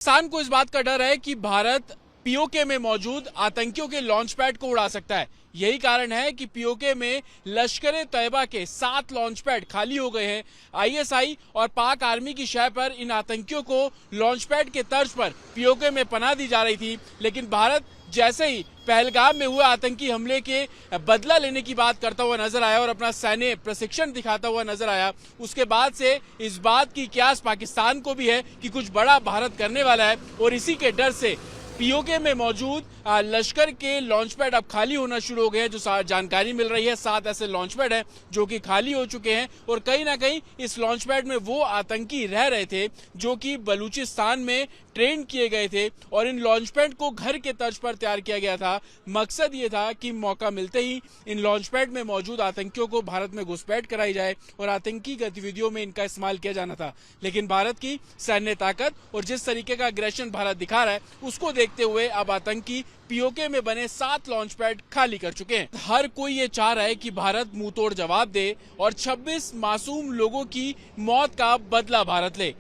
पाकिस्तान को इस बात का डर है कि भारत पीओके में मौजूद आतंकियों के लॉन्च पैड को उड़ा सकता है। यही कारण है कि पीओके में लश्कर तैयबा के 7 लॉन्च पैड खाली हो गए हैं। आईएसआई और पाक आर्मी की शय पर इन आतंकियों को लॉन्च पैड के तर्ज पर पीओके में पनाह दी जा रही थी, लेकिन भारत जैसे ही पहलगाम में हुए आतंकी हमले के बदला लेने की बात करता हुआ नजर आया और अपना सैन्य प्रशिक्षण दिखाता हुआ नजर आया, उसके बाद से इस बात की क्यास पाकिस्तान को भी है कि कुछ बड़ा भारत करने वाला है। और इसी के डर से पीओके में मौजूद लश्कर के लॉन्च पैड अब खाली होना शुरू हो गए हैं। जो जानकारी मिल रही है, 7 ऐसे लॉन्च पैड हैं जो कि खाली हो चुके हैं और कहीं ना कहीं इस लॉन्च पैड में वो आतंकी रह रहे थे जो कि बलूचिस्तान में ट्रेन किए गए थे और इन लॉन्च पैड को घर के तर्ज पर तैयार किया गया था। मकसद ये था कि मौका मिलते ही इन लॉन्च पैड में मौजूद आतंकियों को भारत में घुसपैठ कराई जाए और आतंकी गतिविधियों में इनका इस्तेमाल किया जाना था। लेकिन भारत की सैन्य ताकत और जिस तरीके का अग्रेशन भारत दिखा रहा है, उसको देखते हुए अब आतंकी पीओके में बने 7 लॉन्च पैड खाली कर चुके हैं। हर कोई ये चाह रहा है कि भारत मुंह तोड़ जवाब दे और 26 मासूम लोगों की मौत का बदला भारत ले।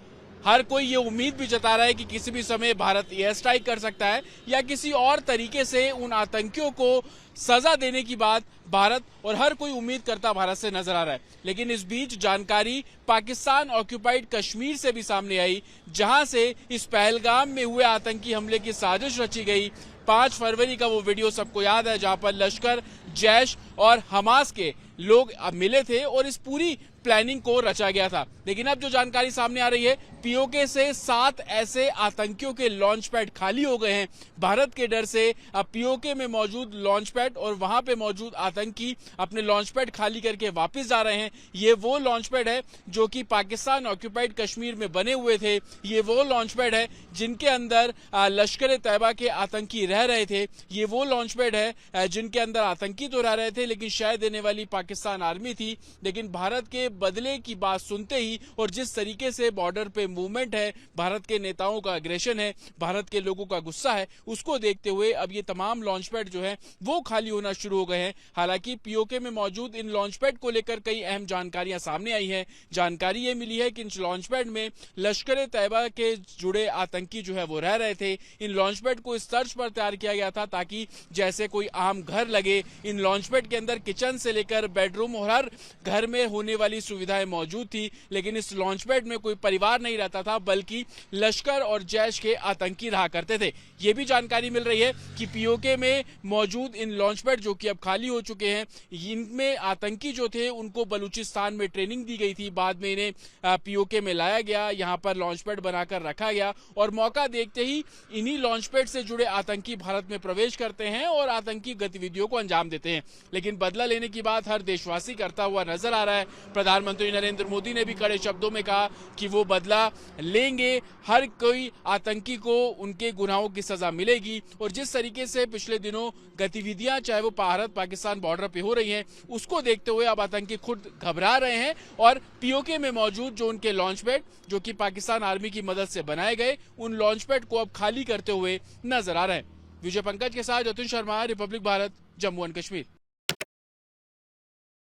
हर कोई ये उम्मीद भी जता रहा है कि किसी भी समय भारत एयर स्ट्राइक कर सकता है या किसी और तरीके से उन आतंकियों को सजा देने की बात भारत और हर कोई उम्मीद करता भारत से नजर आ रहा है। लेकिन इस बीच जानकारी पाकिस्तान ऑक्यूपाइड कश्मीर से भी सामने आई, जहां से इस पहलगाम में हुए आतंकी हमले की साजिश रची गई। 5 फरवरी का वो वीडियो सबको याद है, जहां पर लश्कर, जैश और हमास के लोग मिले थे और इस पूरी प्लानिंग को रचा गया था। लेकिन अब जो जानकारी सामने आ रही है, पीओके से 7 ऐसे आतंकियों के लॉन्च पैड खाली हो गए हैं। भारत के डर से अब पीओके में मौजूद लॉन्च पैड और वहां पे मौजूद आतंकी अपने लॉन्च पैड खाली करके वापस जा रहे हैं। ये वो लॉन्च पैड है जो कि पाकिस्तान ऑक्यूपाइड कश्मीर में बने हुए थे। ये वो लॉन्च पैड है जिनके अंदर लश्कर तैयबा के आतंकी रह रहे थे। ये वो लॉन्च पैड है जिनके अंदर आतंकी तो रह रहे थे लेकिन शय देने वाली पाकिस्तान आर्मी थी। लेकिन भारत के बदले की बात सुनते ही और जिस तरीके से बॉर्डर पे मूवमेंट है, भारत के नेताओं का अग्रेशन है, भारत के लोगों का गुस्सा है, उसको देखते हुए अब ये तमाम लॉन्च पैड जो है वो खाली होना शुरू हो गए हैं। हालांकि पीओके में मौजूद इन लॉन्च पैड को लेकर कई अहम जानकारियां सामने आई हैं। जानकारी ये मिली है कि इन लॉन्च पैड में लश्कर तैयबा के जुड़े आतंकी जो है वो रह रहे थे। इन लॉन्च पैड को इस तर्ज पर तैयार किया गया था ताकि जैसे कोई आम घर लगे। इन लॉन्च पैड के अंदर किचन से लेकर बेडरूम और हर घर में होने वाली सुविधाएं मौजूद थी। लेकिन इस लॉन्च पैड में कोई परिवार नहीं रहता था, बल्कि लश्कर और जैश के आतंकी रहा करते थे। यह भी जानकारी मिल रही है कि पीओके में मौजूद इन लॉन्च पैड जो कि अब खाली हो चुके हैं, इनमें आतंकी जो थे उनको बलूचिस्तान में ट्रेनिंग दी गई थी। बाद में इन्हें पीओके में लाया गया, यहां पर लॉन्च पैड बनाकर रखा गया और मौका देखते ही इन्हीं लॉन्च पैड से जुड़े आतंकी भारत में प्रवेश करते हैं और आतंकी गतिविधियों को अंजाम देते हैं। लेकिन बदला लेने की बात हर देशवासी करता हुआ नजर आ रहा है। प्रधानमंत्री नरेंद्र मोदी ने भी कड़े शब्दों में कहा कि वो बदला लेंगे, हर कोई आतंकी को उनके गुनाहों की सजा मिलेगी। और जिस तरीके से पिछले दिनों गतिविधियां चाहे वो भारत पाकिस्तान बॉर्डर पे हो रही हैं, उसको देखते हुए अब आतंकी खुद घबरा रहे हैं और पीओके में मौजूद जो उनके लॉन्च पैड जो कि पाकिस्तान आर्मी की मदद से बनाए गए, उन लॉन्च पैड को अब खाली करते हुए नजर आ रहे हैं। विजय पंकज के साथ जतिन शर्मा, रिपब्लिक भारत, जम्मू एंड कश्मीर।